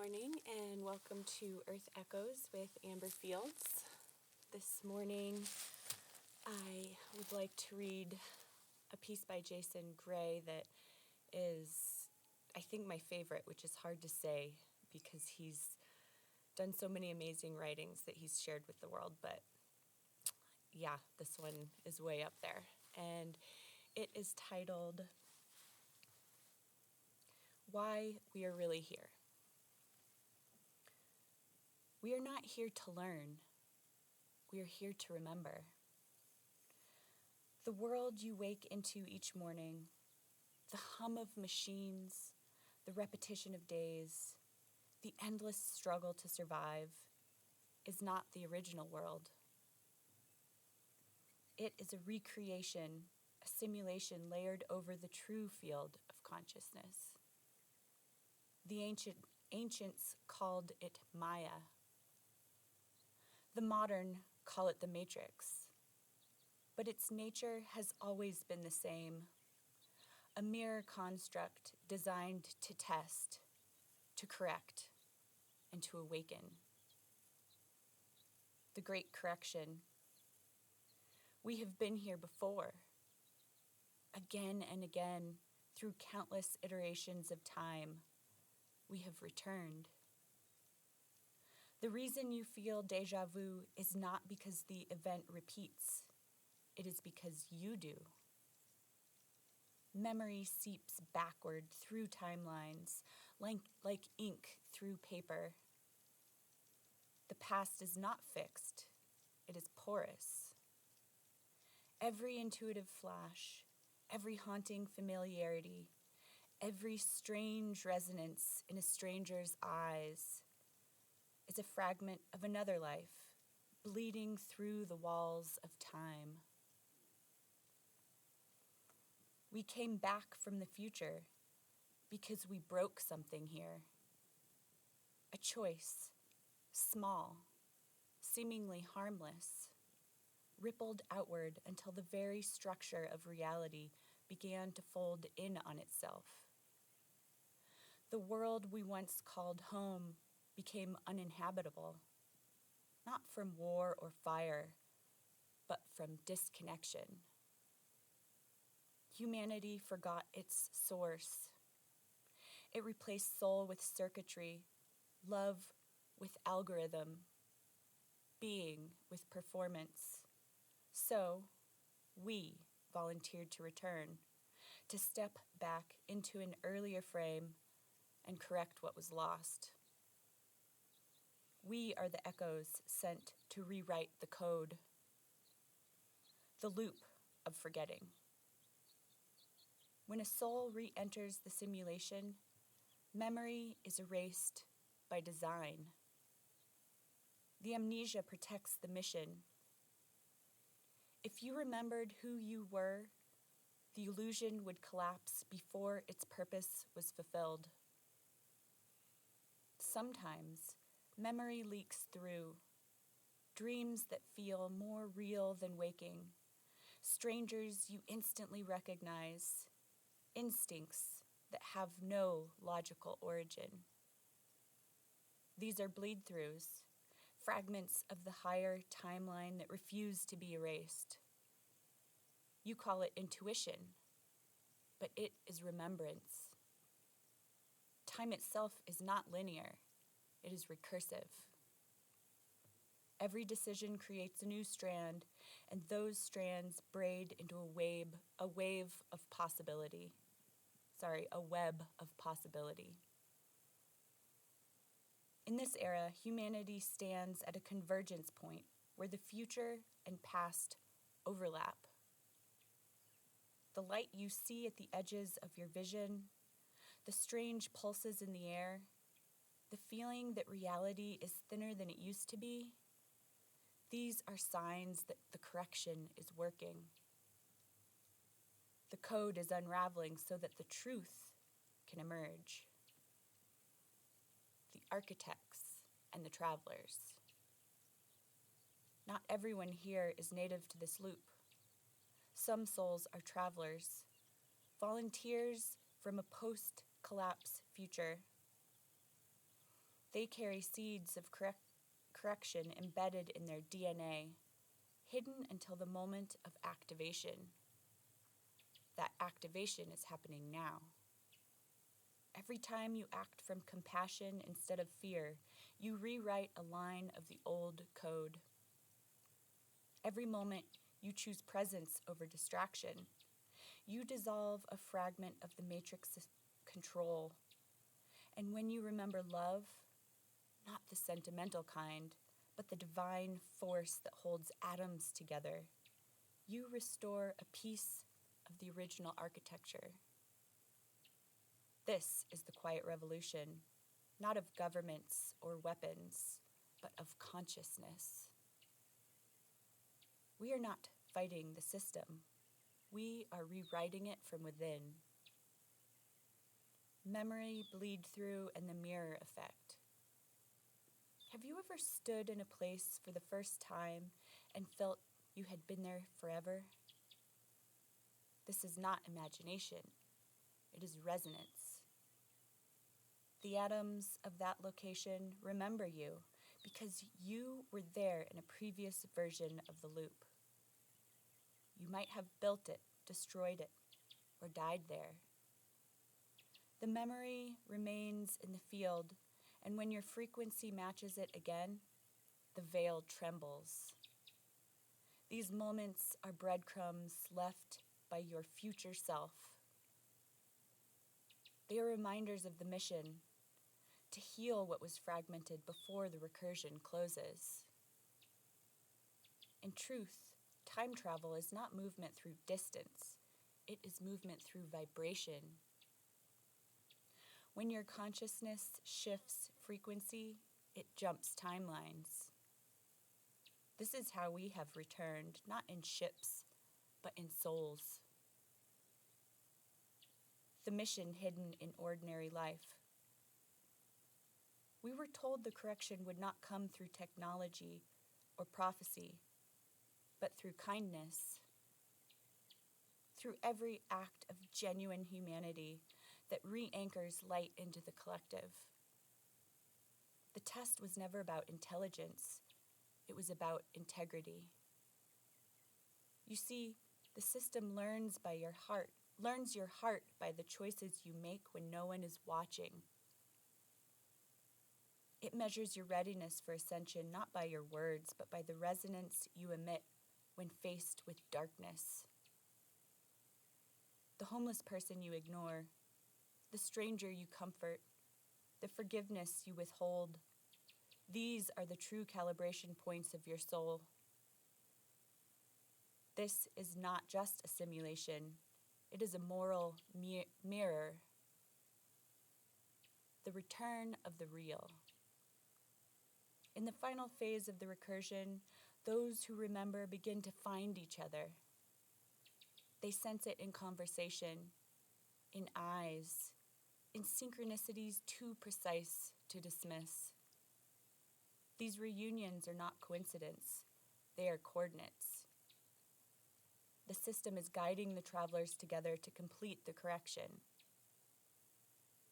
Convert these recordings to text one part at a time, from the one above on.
morning and welcome to Earth Echoes with Amber Fields. This morning I would like to read a piece by Jason Gray that is, I think, my favorite, which is hard to say because he's done so many amazing writings that he's shared with the world, but yeah, this one is way up there. And it is titled, Why We Are Really Here. We are not here to learn. We are here to remember. The world you wake into each morning, the hum of machines, the repetition of days, the endless struggle to survive, is not the original world. It is a recreation, a simulation layered over the true field of consciousness. The ancients called it Maya. The modern call it the Matrix. But its nature has always been the same, a mirror construct designed to test, to correct, and to awaken. The great correction. We have been here before, again and again, through countless iterations of time, we have returned. The reason you feel déjà vu is not because the event repeats, it is because you do. Memory seeps backward through timelines, like ink through paper. The past is not fixed, it is porous. Every intuitive flash, every haunting familiarity, every strange resonance in a stranger's eyes is a fragment of another life, bleeding through the walls of time. We came back from the future because we broke something here. A choice, small, seemingly harmless, rippled outward until the very structure of reality began to fold in on itself. The world we once called home became uninhabitable, not from war or fire, but from disconnection. Humanity forgot its source. It replaced soul with circuitry, love with algorithm, being with performance. So, we volunteered to return, to step back into an earlier frame and correct what was lost. We are the echoes sent to rewrite the code, the loop of forgetting. When a soul re-enters the simulation, memory is erased by design. The amnesia protects the mission. If you remembered who you were, the illusion would collapse before its purpose was fulfilled. Sometimes, memory leaks through, dreams that feel more real than waking, strangers you instantly recognize, instincts that have no logical origin. These are bleed-throughs, fragments of the higher timeline that refuse to be erased. You call it intuition, but it is remembrance. Time itself is not linear, it is recursive. Every decision creates a new strand, and those strands braid into a web of possibility. A web of possibility. In this era, humanity stands at a convergence point where the future and past overlap. The light you see at the edges of your vision, the strange pulses in the air, the feeling that reality is thinner than it used to be, these are signs that the correction is working. The code is unraveling so that the truth can emerge. The architects and the travelers. Not everyone here is native to this loop. Some souls are travelers, volunteers from a post-collapse future. They carry seeds of correction embedded in their DNA, hidden until the moment of activation. That activation is happening now. Every time you act from compassion instead of fear, you rewrite a line of the old code. Every moment you choose presence over distraction, you dissolve a fragment of the matrix's control. And when you remember love, not the sentimental kind, but the divine force that holds atoms together, you restore a piece of the original architecture. This is the quiet revolution, not of governments or weapons, but of consciousness. We are not fighting the system. We are rewriting it from within. Memory, bleed through, and the mirror effect. Have you ever stood in a place for the first time and felt you had been there forever? This is not imagination. It is resonance. The atoms of that location remember you because you were there in a previous version of the loop. You might have built it, destroyed it, or died there. The memory remains in the field, and when your frequency matches it again, the veil trembles. These moments are breadcrumbs left by your future self. They are reminders of the mission to heal what was fragmented before the recursion closes. In truth, time travel is not movement through distance. It is movement through vibration. When your consciousness shifts frequency, it jumps timelines. This is how we have returned, not in ships, but in souls. The mission hidden in ordinary life. We were told the correction would not come through technology or prophecy, but through kindness, through every act of genuine humanity that re-anchors light into the collective. The test was never about intelligence, it was about integrity. You see, the system learns your heart by the choices you make when no one is watching. It measures your readiness for ascension not by your words, but by the resonance you emit when faced with darkness. The homeless person you ignore, the stranger you comfort, the forgiveness you withhold, these are the true calibration points of your soul. This is not just a simulation, it is a moral mirror. The return of the real. In the final phase of the recursion, those who remember begin to find each other. They sense it in conversation, in eyes, in synchronicities too precise to dismiss. These reunions are not coincidence, they are coordinates. The system is guiding the travelers together to complete the correction.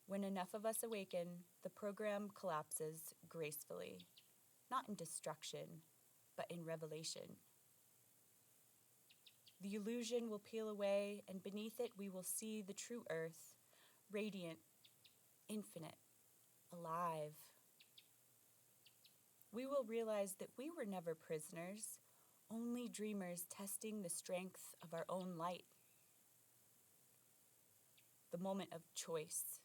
When enough of us awaken, the program collapses gracefully, not in destruction, but in revelation. The illusion will peel away, and beneath it we will see the true earth, radiant, infinite, alive. We will realize that we were never prisoners, only dreamers testing the strength of our own light. The moment of choice.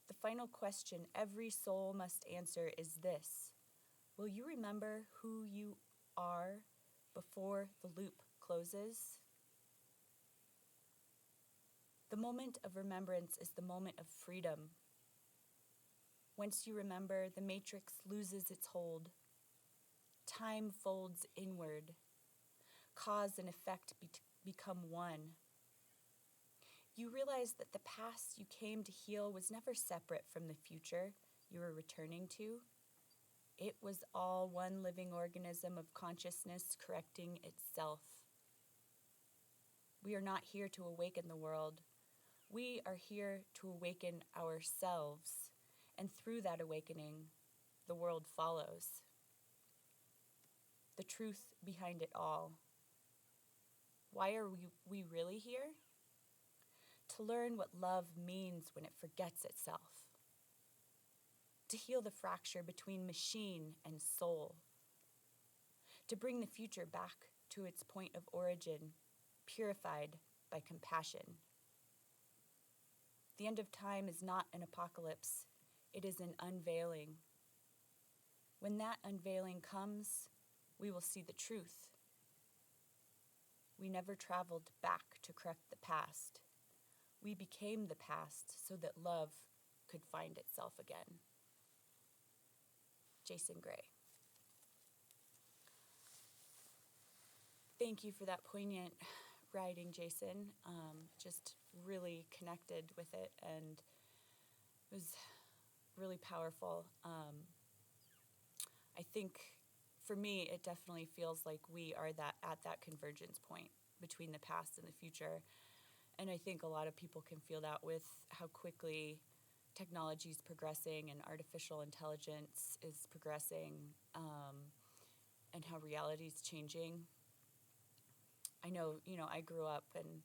The final question every soul must answer is this: will you remember who you are before the loop closes? The moment of remembrance is the moment of freedom. Once you remember, the matrix loses its hold. Time folds inward. Cause and effect become one. You realize that the past you came to heal was never separate from the future you were returning to. It was all one living organism of consciousness correcting itself. We are not here to awaken the world. We are here to awaken ourselves. And through that awakening, the world follows. The truth behind it all. Why are we really here? To learn what love means when it forgets itself. To heal the fracture between machine and soul. To bring the future back to its point of origin, purified by compassion. The end of time is not an apocalypse, it is an unveiling. When that unveiling comes, we will see the truth. We never traveled back to correct the past. We became the past so that love could find itself again. Jason Gray. Thank you for that poignant writing, Jason. Just really connected with it, and it was really powerful. I think for me, it definitely feels like we are at that convergence point between the past and the future. And I think a lot of people can feel that with how quickly technology is progressing and artificial intelligence is progressing, and how reality is changing. I know, I grew up and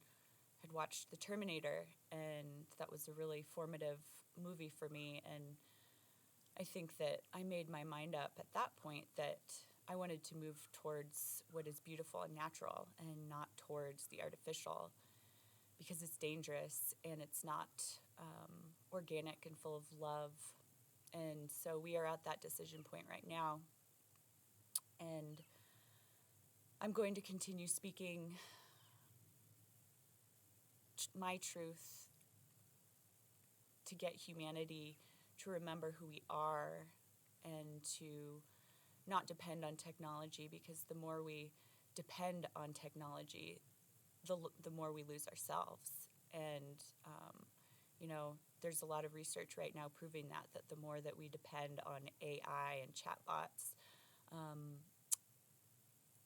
had watched The Terminator, and that was a really formative movie for me. And I think that I made my mind up at that point that I wanted to move towards what is beautiful and natural and not towards the artificial, because it's dangerous and it's not organic and full of love. And so we are at that decision point right now. And I'm going to continue speaking my truth to get humanity to remember who we are and to not depend on technology, because the more we depend on technology, the more we lose ourselves. And, there's a lot of research right now proving that the more that we depend on AI and chatbots,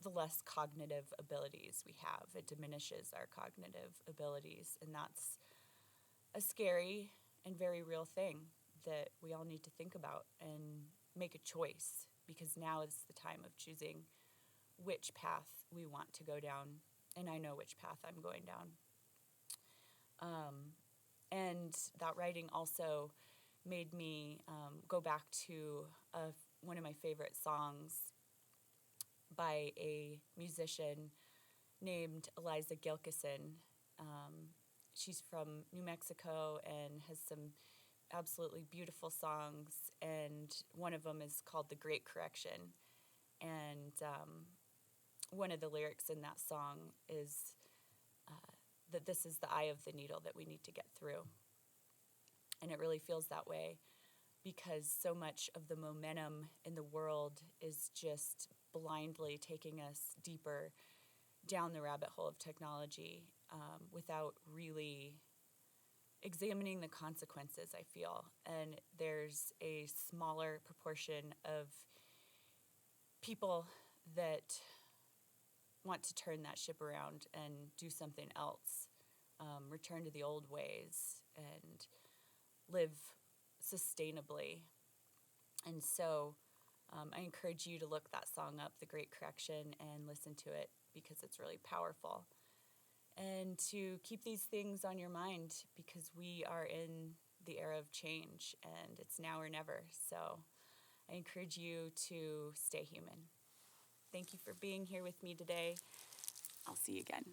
the less cognitive abilities we have. It diminishes our cognitive abilities, and that's a scary and very real thing that we all need to think about and make a choice, because now is the time of choosing which path we want to go down, and I know which path I'm going down. And that writing also made me go back to one of my favorite songs by a musician named Eliza Gilkison. She's from New Mexico and has some absolutely beautiful songs, and one of them is called The Great Correction. And one of the lyrics in that song is that this is the eye of the needle that we need to get through. And it really feels that way, because so much of the momentum in the world is just blindly taking us deeper down the rabbit hole of technology, without really examining the consequences, I feel. And there's a smaller proportion of people that want to turn that ship around and do something else, return to the old ways and live sustainably. And so I encourage you to look that song up, The Great Correction, and listen to it, because it's really powerful. And to keep these things on your mind, because we are in the era of change, and it's now or never. So I encourage you to stay human. Thank you for being here with me today. I'll see you again.